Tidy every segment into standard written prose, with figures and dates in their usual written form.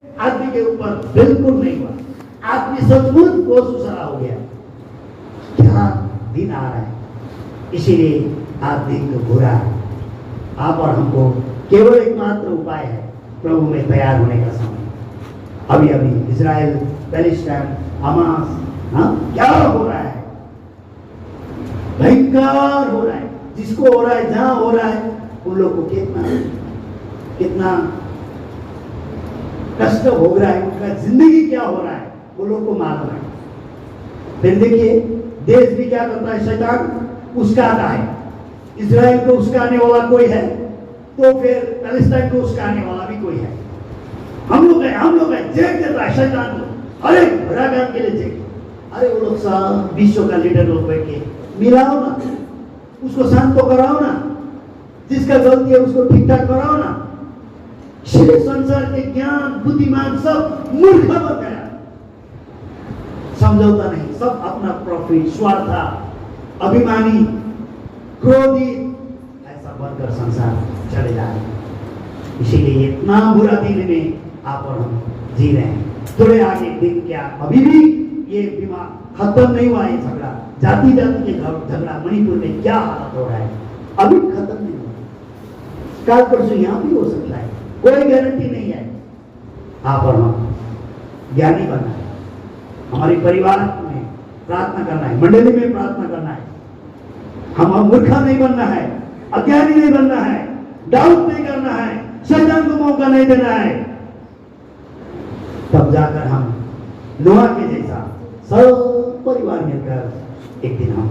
आदमी के ऊपर बिल्कुल नहीं हुआ। आदमी सचमुच बेसुसरा हो गया। क्या दिन आ रहा है, इसीलिए आप दिन को बुरा आप और हमको केवल एकमात्र उपाय है प्रभु में तैयार होने का समय। अभी अभी इजराइल, पैलेस्टाइन, हमास, क्या हो रहा है, भयंकर हो रहा है। जिसको हो रहा है, जहां हो रहा है, उन लोग को कितना कष्ट भोग रहा है, उनका जिंदगी क्या हो रहा है वो लोग को मालूम है। फिर देखिए देश भी क्या करता है, शैतान उस्काता है। इजराइल को उस्काने वाला कोई है तो फिर पैलेस्टाइन को उस्काने वाला भी कोई है। हम लोग है चेक देता है शैतान को, अरे भरा काम के लिए चेक। अरे वो लोग सब विश्व का लीडर लोग बैठ के मिलाओ ना, उसको शांत तो कराओ ना, जिसका गलती है उसको ठीक ठाक कराओ ना। इसलिए संसार के ज्ञान बुद्धिमान सब मूर्ख बन गया, समझौता नहीं, सब अपना प्रॉफिट, स्वार्थ, अभिमानी, क्रोधी, ऐसा बनकर संसार चले जा रहे हैं। इसीलिए इतना बुरा दिन में आप और हम जी रहे हैं। थोड़े आगे दिन क्या, अभी भी ये बीमार खत्म नहीं हुआ है झगड़ा, जाति के झगड़ा मणिपुर में क्या हालत हो रहा है, अभी खत्म नहीं हुआ। कल परसों यहाँ भी हो सकता है, कोई गारंटी नहीं है। आप और हम ज्ञानी बनना है, हमारे परिवार में प्रार्थना करना है, मंडली में प्रार्थना करना है। हम मूर्खा नहीं बनना है, अज्ञानी नहीं बनना है, डाउट नहीं करना है, शैतान को मौका नहीं देना है। तब जाकर हम नोआ के जैसा सब परिवार मिलकर एक दिन हम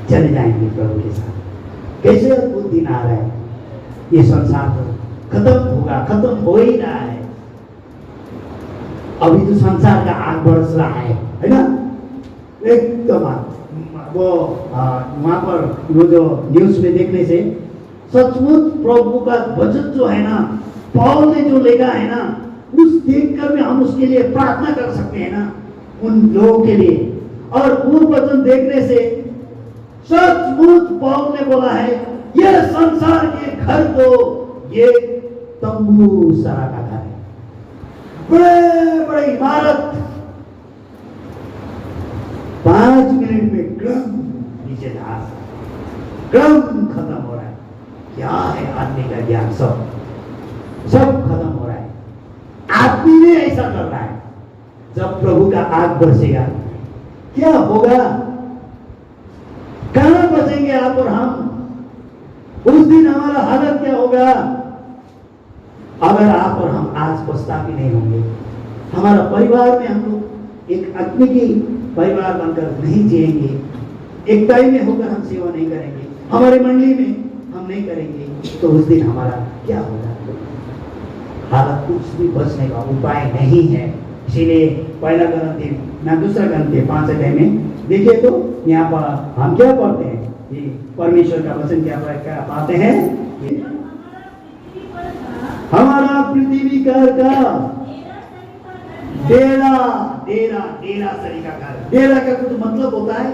चले जाएंगे प्रभु के साथ। कैसे अद्भुत दिन आ रहा है, ये संसार तो खत्म होगा, खत्म हो ही रहा है। अभी तो संसार का आग बरस रहा है ना। एकदम वो वहां पर वो जो न्यूज में देखने से सचमुच प्रभु का वचन जो है ना, पौल ने जो लिखा है ना, उस देखकर भी हम उसके लिए प्रार्थना कर सकते हैं ना, उन लोगों के लिए। और वो वचन देखने से सचमुच पौल ने बोला है, ये संसार के घर तो ये तंबू सरा का घर है, बड़े बड़े इमारत 5 मिनट में क्रम नीचे जा, क्रम खत्म हो रहा है। क्या है आदमी का ज्ञान, सब खत्म हो रहा है। आदमी ने ऐसा कर रहा है। जब प्रभु का आग बरसेगा क्या होगा, कहां बचेंगे आप और हम? उस दिन हमारा हालत क्या होगा? अगर आप और हम आज पछतावे नहीं होंगे, हमारा परिवार में हम लोग एक आत्मिक परिवार बनकर नहीं जिएंगे, एक टाइम में होकर हम सेवा नहीं करेंगे, हमारे मंडली में हम नहीं करेंगे, तो उस दिन हमारा क्या होगा? हालत कुछ भी बचने का उपाय नहीं है। इसीलिए पहला करंती ना दूसरा करंती 5 अध्याय में देखिए तो यहाँ पर हम क्या पढ़ते हैं, ये परमेश्वर का वचन क्या पाते हैं, हमारा पृथ्वी का डेरा सरी का घर। डेरा का कुछ मतलब होता है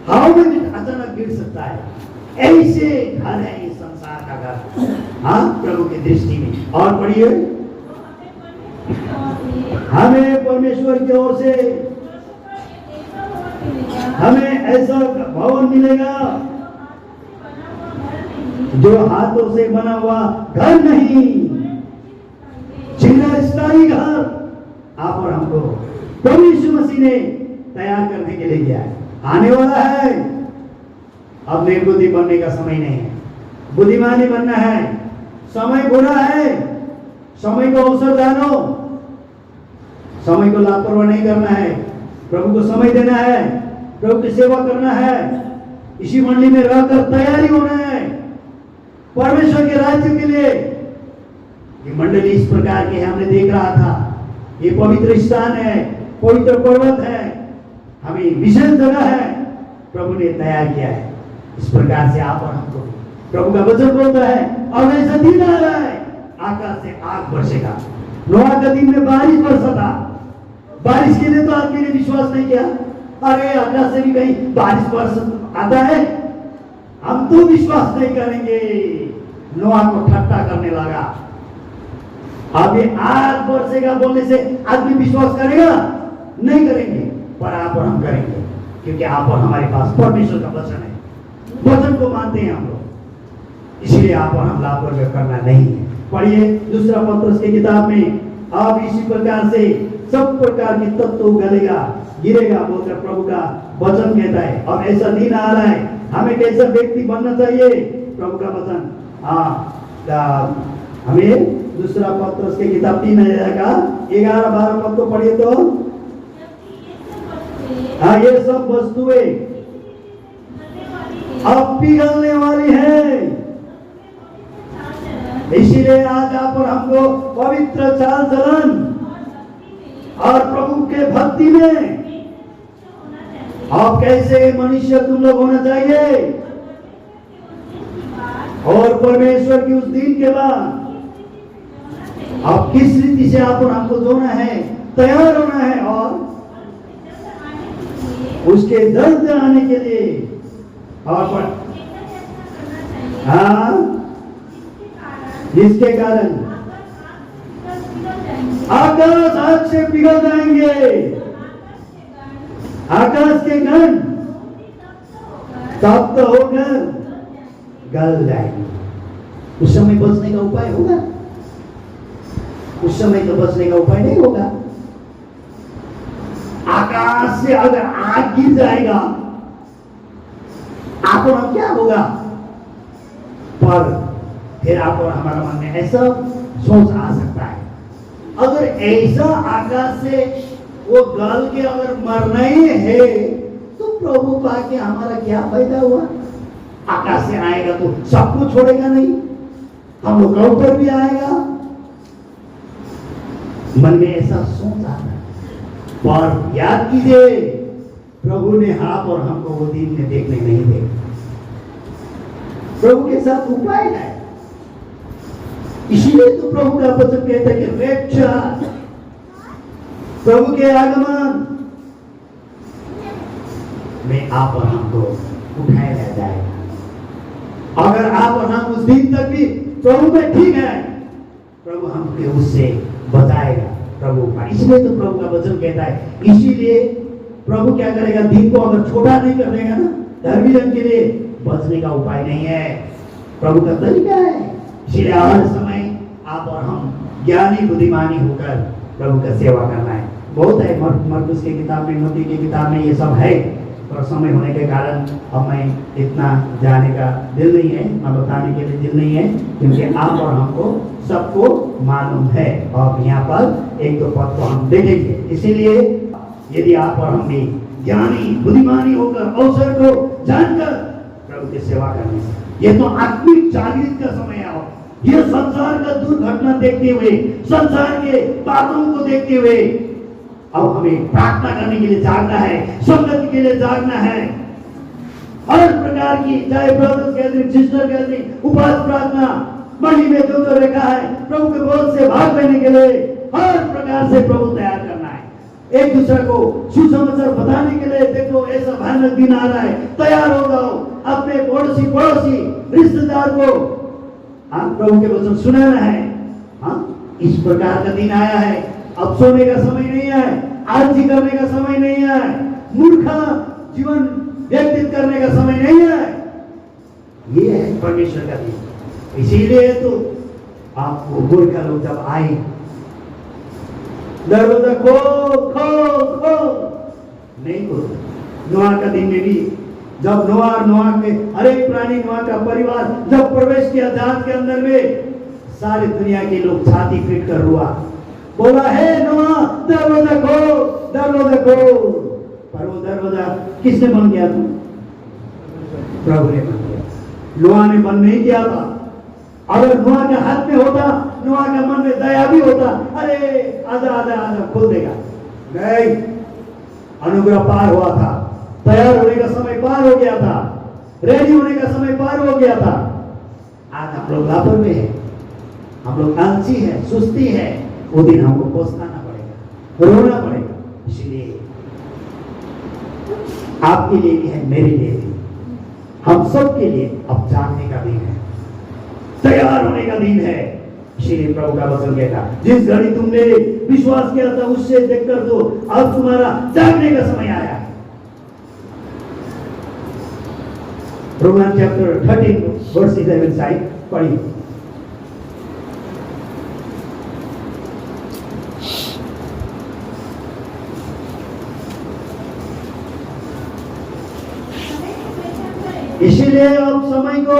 हवा में भी अचानक गिर सकता है, ऐसे घर है ये संसार का घर। हाँ, प्रभु की दृष्टि में। और पढ़िए, हमें परमेश्वर की ओर से हमें ऐसा भवन मिलेगा जो हाथों से बना हुआ घर नहीं, चिरस्थायी घर आप और हमको प्रभु यीशु मसीह ने तैयार करने के लिए किया है। आने वाला है। अब निर्बुद्धि बनने का समय नहीं है, बुद्धिमानी बनना है। समय बुरा है, समय को अवसर जानो, समय को लापरवाह नहीं करना है, प्रभु को समय देना है, प्रभु की सेवा करना है, इसी मंडली में रहकर तैयारी होना है परमेश्वर के राज्य के लिए। ये मंडली इस प्रकार की हमने देख रहा था, ये पवित्र स्थान है, पवित्र पर्वत है, हमें विशेष जगह है, प्रभु ने तैयार किया है। इस प्रकार से आप और हमको प्रभु का वचन बोलता है, और ऐसा दिन आ रहा है आकाश से आग बरसेगा। नोआ के दिन में बारिश बरसा था, बारिश के लिए तो आदमी ने विश्वास नहीं किया, अरे आकाश से भी कहीं बारिश बरस आता है, हम तो विश्वास नहीं करेंगे। नोआ को ठट्टा करने लगा, अब ये आज वर्षेगा बोलने से आदमी विश्वास करेगा? नहीं करेंगे, पर आप और हम करेंगे, क्योंकि आप और हमारे पास परमेश्वर का वचन है, वचन को मानते हैं हम लोग, इसलिए आप और हम लापरवाही करना नहीं है। पढ़िए दूसरा पत्रस की किताब में, अब इसी प्रकार से सब प्रकार की तत्व गलेगा गिरेगा बोलकर प्रभु का वचन कहता है। अब ऐसा दिन आ रहा है, हमें कैसा व्यक्ति बनना चाहिए? प्रभु का वचन हमें दूसरा पत्रस की किताब 3 अध्याय का 11-12 पद को पढ़िए तो, ये सब वस्तुएं अब पिघलने वाली है, इसीलिए आज आप और हमको पवित्र चाल चलन और प्रभु के भक्ति में अब कैसे मनुष्य तुम लोग होना चाहिए, और परमेश्वर की उस दिन के बाद अब किस रीति से आप और हमको जोना है, तैयार होना है, और उसके दर्द आने के लिए, और जिसके कारण आकाश आज से पिघल जाएंगे, आकाश के गण तप्त होकर गल जाएंगे। उस समय बचने का उपाय होगा? उस समय तो बचने का उपाय नहीं होगा। आकाश से अगर आग गिर जाएगा आप और हम क्या होगा? पर फिर आप और हमारा मन में ऐसा सोच आ सकता है, अगर ऐसा आकाश से वो गल के अगर मरना ही है तो प्रभु पाके हमारा क्या फायदा हुआ? आकाश से आएगा तो सब कुछ छोड़ेगा नहीं, हम लोग का ऊपर भी आएगा। मन में ऐसा सोच आता है, पर याद कीजिए प्रभु ने आप और हमको वो दिन में देखने नहीं दे। प्रभु के साथ उपाय है, इसीलिए तो प्रभु का वचन कहता है कि रक्षा प्रभु के आगमन में आप और हमको उठाया ले जाएगा। अगर आप और हम उस दिन तक भी प्रभु में ठीक है, प्रभु हमको उससे बचाएगा प्रभु का। इसलिए तो प्रभु का वचन कहता है, इसीलिए प्रभु क्या करेगा? दिन को अगर छोटा नहीं कर देगा ना, धर्मी जन के लिए बचने का उपाय नहीं है, प्रभु का तरीका है। इसलिए हर समय आप और हम ज्ञानी बुद्धिमानी होकर प्रभु का सेवा करना है। बहुत है, मरकुस की किताब में, मत्ती की किताब में ये सब है, पर समय होने के कारण अब मैं इतना जाने का दिल नहीं है, मैं बताने के लिए दिल नहीं है, क्योंकि आप और हमको सबको मालूम है। और यहाँ पर एक दो पद को हम देखेंगे। इसीलिए यदि आप और हम भी ज्ञानी बुद्धिमानी होकर अवसर को जानकर प्रभु की सेवा करने से, ये तो आत्मिक जागृत का समय है। ये संसार का दुर्घटना देखते हुए, संसार के बातों को देखते हुए अब हमें प्रार्थना करने के लिए जागना है, संगति के लिए जागना है। हर प्रकार की, चाहे ब्रदर्स गैदरिंग, सिस्टर गैदरिंग, उपवास प्रार्थना, मंडी में जो रखा है, प्रभु के बोल से भाग लेने के लिए हर प्रकार से प्रभु तैयार करना है। एक दूसरे को सुसमाचार बताने के लिए, देखो ऐसा भयानक दिन आ रहा है, तैयार हो जाओ। अपने पड़ोसी रिश्तेदार को प्रभु के वचन सुनाना है। इस प्रकार का दिन आया है, अब सोने का समय नहीं है, आलसी करने का समय नहीं है, मूर्खा जीवन व्यतीत करने का समय नहीं है। ये है परमेश्वर का दिन। इसीलिए तो आपको मूर्खा लोग जब आए, दरवाजा खो नहीं खोल। नोआ का दिन में भी जब नोआ के हर एक प्राणी, नोआ का परिवार जब प्रवेश किया जहाज के अंदर में, सारी दुनिया के लोग छाती पीट कर रोआ, बोला है नोआ दरवाजा खो। पर वो दरवाजा किसने बंद किया था? प्रभु ने बंद किया, नोआ ने बंद नहीं किया था। अगर नोआ के हाथ में होता, नोआ के मन में दया भी होता, अरे आजा खोल देगा। नहीं, अनुग्रह पार हुआ था, तैयार होने का समय पार हो गया था, रेडी होने का समय पार हो gaya था। आज हम लोग लापरवाही है, हम लोग आलसी है, सुस्ती है। वो दिन हमको पछताना पड़ेगा, रोना पड़ेगा। इसलिए आपके लिए भी है, मेरे लिए भी, हम सब के लिए अब जानने का दिन है, तैयार होने का दिन है। इसीलिए प्रभु का वचन कहता, जिस घड़ी तुमने विश्वास किया था उससे देखकर तो अब तुम्हारा जागने का समय आया है। रोमन चैप्टर 13 वर्स 11 साइड पढ़िए। इसीलिए अब समय को,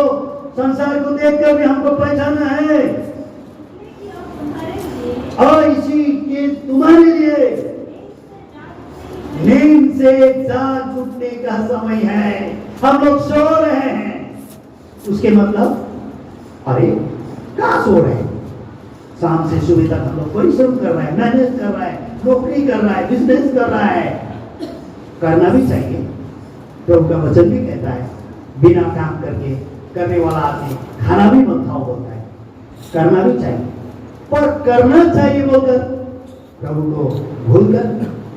संसार को देखकर भी हमको पहचाना है, और इसी के तुम्हारे लिए नींद से जाग उठने का समय है। हम लोग सो रहे हैं, उसके मतलब अरे कहाँ सो रहे हैं? शाम से सुबह तक हम लोग परिश्रम कर रहे हैं, मेहनत कर रहा है, नौकरी कर रहा है, बिजनेस कर रहा है। करना भी चाहिए, प्रभु का वचन भी कहता है बिना काम करके करने वाला आदमी खाना भी मत खाओ बोलता है। करना भी चाहिए, पर करना चाहिए बोलकर प्रभु को भूलकर,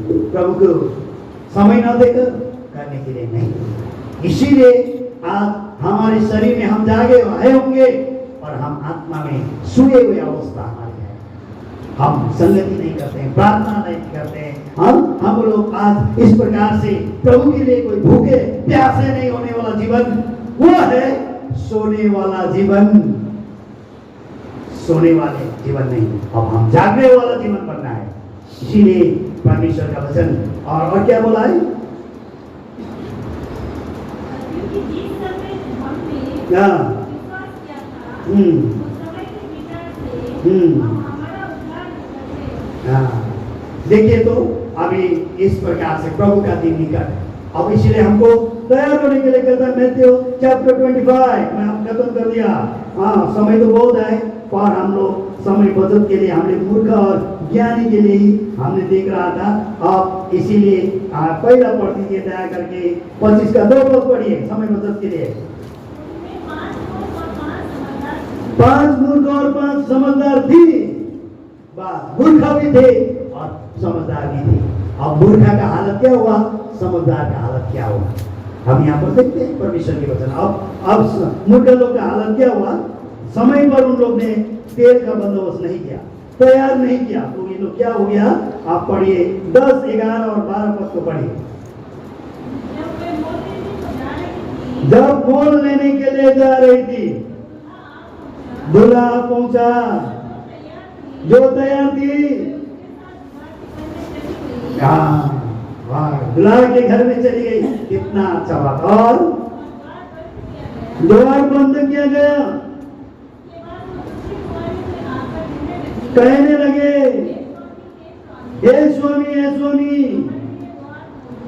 प्रभु को समय न देकर करने के लिए नहीं। इसीलिए आज हमारे शरीर में हम जागे आए होंगे और हम आत्मा में सोए हुए अवस्था हमारी है। हम संगति नहीं करते हैं, प्रार्थना नहीं करते हैं। हम लोग आज इस प्रकार से प्रभु के लिए कोई भूखे प्यासे नहीं होने वाला जीवन, वो है सोने वाला जीवन। सोने वाले जीवन नहीं, अब हम जागने वाला जीवन बनना है। इसीलिए परमेश्वर का वचन और क्या बोला है? देखिए तो अभी इस प्रकार से प्रभु का दिन निकट है। अब इसलिए हमको तैयार होने के लिए कहता है मैथ्यू चैप्टर 25, मैं अब खत्म कर दिया। हाँ, समय तो बहुत है, पर हम लोग समय बचत के लिए हमने मूर्ख और ज्ञानी के लिए ही हमने देख रहा था। अब इसीलिए पहला पढ़ दीजिए दया करके 25 का 2 पद पढ़िए समय बचत के लिए। 5 मूर्ख और 5 समझदार थी। मूर्ख भी थे और समझदार भी थे। अब मूर्खा का हालत क्या हुआ, समझदार का हालत क्या हुआ, हम यहाँ पर देखते हैं परमेश्वर के वचन। अब मूर्ख लोग का हालत क्या हुआ, समय पर उन लोग ने तेल का बंदोबस्त नहीं किया, तैयार नहीं किया, तो ये लोग क्या हो गया। आप पढ़िए 10, 11 और 12 पद को पढ़िए। जब मोल लेने के लिए जा रही थी, दूल्हा पहुंचा, जो तैयार थी दूल्हा के घर में चली गई। कितना अच्छा बात। और द्वार बंद किया गया, कहने लगे हे स्वामी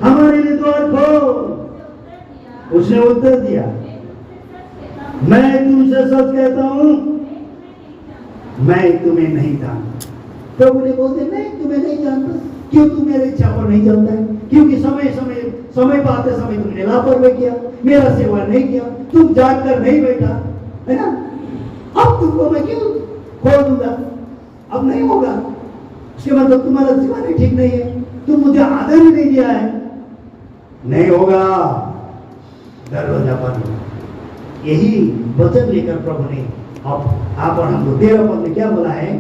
हमारे लिए द्वार खोल। उसने उत्तर दिया, मैं तुमसे सच कहता हूं, मैं तुम्हें नहीं जानता। प्रभु ने बोलते मैं तुम्हें नहीं जानता। क्यों तू मेरी इच्छा पर नहीं चलता है? क्योंकि समय पाते समय तुमने लापरवाही किया, मेरा सेवा नहीं किया, तुम जाग कर नहीं बैठा, है ना। अब तुमको मैं क्यों खोल दूंगा? अब नहीं होगा। उसके मतलब तुम्हारा जीवन ही ठीक नहीं है, तुम मुझे आदर ही नहीं दिया है। नहीं होगा, दरवाजा बंद। यही वचन लेकर प्रभु ने अब आप और हमको 13 पद में क्या बोला है,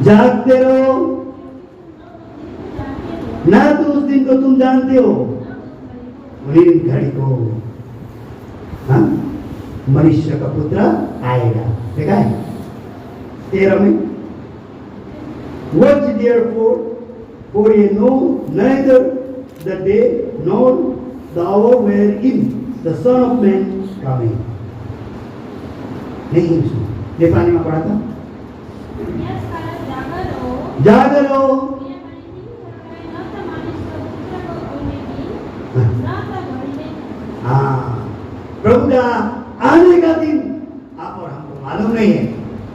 जागते रहो, ना तो उस दिन को तुम जानते हो, वही घड़ी को मनुष्य का पुत्र आएगा। देखा है 13 में, Watch therefore, for ye know neither the day nor the hour wherein the Son of Man coming. नहीं नेपाली में पढ़ा था, जागरो प्रभु का आने का दिन आप और हमको मालूम नहीं है,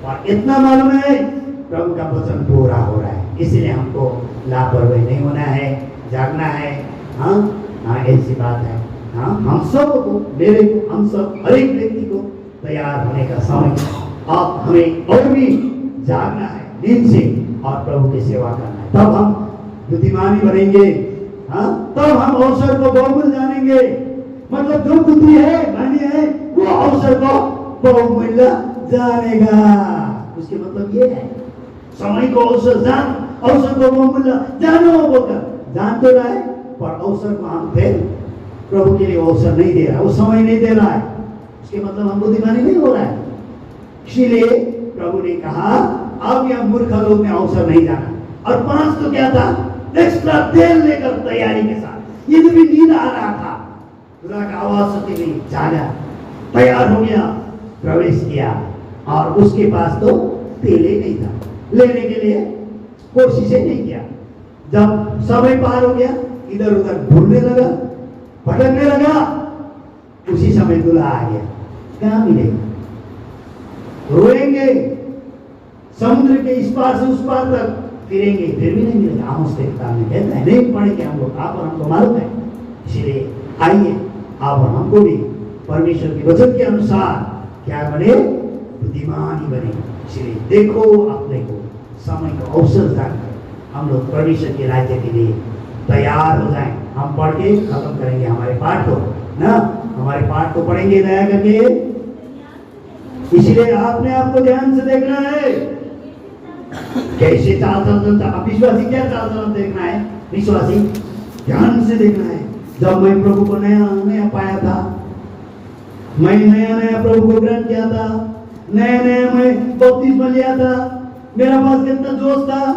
और इतना मालूम है प्रभु का वचन पूरा हो रहा है। इसलिए हमको लापरवाही नहीं होना है, जागना है। ऐसी बात है। हम सब को, मेरे को, हम सब हर एक व्यक्ति को तैयार होने का समय। अब हमें और भी जागना है दिन से और प्रभु की सेवा करना है, तब हम बुद्धिमानी बनेंगे। तब हम अवसर को बहुमूल्य जानेंगे। मतलब जो बुद्धि है, वाणी है, वो अवसर को बहुमूल्य जानेगा। उसके मतलब ये है, समय को अवसर जान, अवसर को बहुमूल्य जानो बोलकर जान तो रहा है, पर अवसर को हम फिर प्रभु के लिए अवसर नहीं दे रहा, वो समय नहीं दे रहा है। उसके मतलब हम बुद्धिमानी नहीं हो रहा है। इसीलिए प्रभु ने कहा अब यह मूर्ख लोग ने अवसर नहीं जाना। और 5 तो क्या था, एक्स्ट्रा तेल लेकर तैयारी के साथ, ये भी नींद आ रहा था, खुदा का आवाज सुनते हुए जागा, तैयार हो गया, प्रवेश किया, और उसके पास तो तेल ही नहीं था, लेने के लिए कोशिश ही नहीं किया। जब समय पार हो गया, इधर उधर ढूंढने लगा, भटकने लगा, उसी समय दूल्हा आ गया। कहाँ मिलेगा? रोएंगे, समुद्र के इस पार से उस पार तक फिरेंगे, फिर भी नहीं मिलेगा। आमोस के किताब में कहता है, नहीं पढ़ेंगे हम लोग, आप और हमको मालूम है। इसलिए आइए आप और हमको भी परमेश्वर के वचन के अनुसार क्या बने, बुद्धिमान ही बने। इसलिए देखो अपने को, समय को अवसर जानकर हम लोग परमेश्वर के राज्य के लिए तैयार हो जाएं। हम पढ़ के खत्म करेंगे हमारे पाठ को ना, हमारे पाठ को पढ़ेंगे दया करके। इसलिए आपने आपको ध्यान से देखना है, कैसे चाल चलता। अब विश्वासी क्या चाल चलन देखना है, विश्वासी ध्यान से देखना है। जब मैं प्रभु को नया नया पाया था, मैं नया नया प्रभु को ग्रहण किया था, नया नया मैं बपतिस्मा लिया था, मेरा पास कितना जोश था,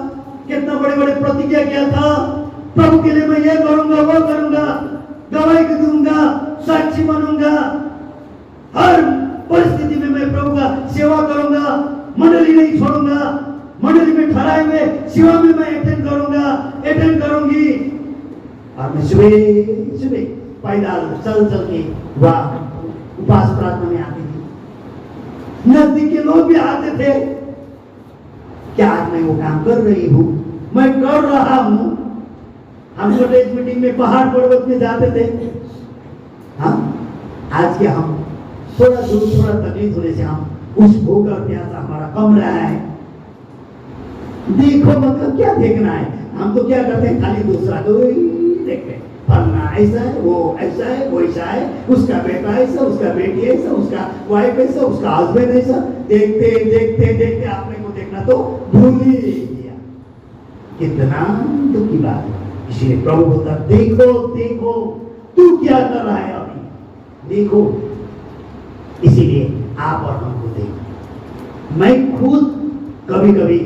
कितना बड़े बड़े प्रतिज्ञा किया था, प्रभु के लिए मैं ये करूंगा वो करूंगा, गवाही दूंगा, साक्षी बनूंगा, हर परिस्थिति में मैं प्रभु का सेवा करूंगा, मंडली नहीं छोड़ूंगा, मंडली में ठहराए हुए सेवा में मैं अटेंड करूंगी। और मैं सुबह पैदल चल के वह उपास प्रार्थना में आती थी। नजदीक के लोग भी आते थे, क्या आज मैं वो काम कर रही हूँ, मैं कर रहा हूँ। हम छोटे मीटिंग में पहाड़ पर्वत में जाते थे। हाँ, आज के हम थोड़ा दूर थोड़ा तकलीफ होने से हम उस भूख और प्यासा हमारा कम रहा है। देखो मतलब क्या देखना है, हम तो क्या करते हैं, खाली दूसरा को देखते हैं, फलना ऐसा है, वो ऐसा है, वो ऐसा है, उसका बेटा ऐसा, उसका बेटी ऐसा, उसका वाइफ ऐसा, उसका हस्बैंड ऐसा। देखते देखते देखते आपने को देखना तो भूल ही गया। कितना दुख की बात है। इसलिए प्रभु बोलता, देखो देखो तू क्या कर रहा है अभी, देखो। इसीलिए आप और हमको देखो। मैं खुद कभी कभी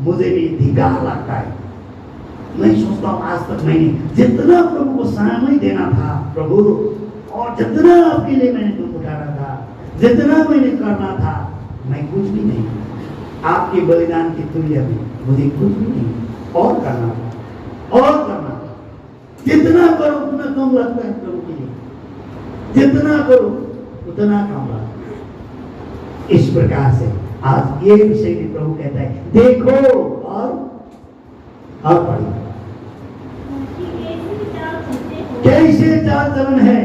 मुझे भी धिक्कार लगता है। मैं सोचता हूँ आज तक मैंने जितना प्रभु को समय देना था प्रभु, और जितना आपके लिए मैंने दुख उठाना था, जितना मैंने करना था, मैं कुछ भी नहीं। आपके बलिदान की तुल्य में मुझे कुछ भी नहीं और करना था, और करना था। जितना करो उतना कम लगता है प्रभु के लिए, जितना करो उतना कम लगता है। इस प्रकार से आज ये विषय भी प्रभु कहता है, देखो और पढ़िए कैसे चाल चलन है।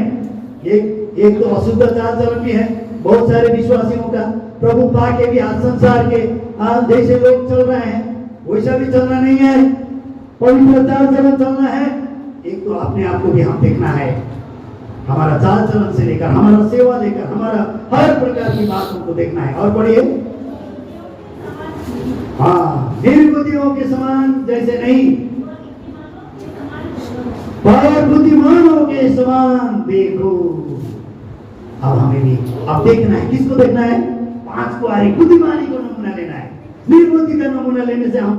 एक तो अशुद्ध चाल चलन भी है बहुत सारे विश्वासियों का। प्रभु पा के भी आज संसार के आज जैसे लोग चल रहे हैं वैसा भी चलना नहीं है, पवित्र चाल चलन चलना है। एक तो अपने आप को भी हम देखना है, हमारा चाल चलन से लेकर हमारा सेवा लेकर हमारा हर प्रकार की बातों को देखना है। और पढ़िए, हाँ, निर्बुद्धियों के समान जैसे नहीं, पर बुद्धिमानों के समान देखो। अब हमें भी अब देखना है, किसको देखना है? 5 को आ रही बुद्धिमानी को नमूना लेना है। निर्बुद्धि का नमूना लेने से हम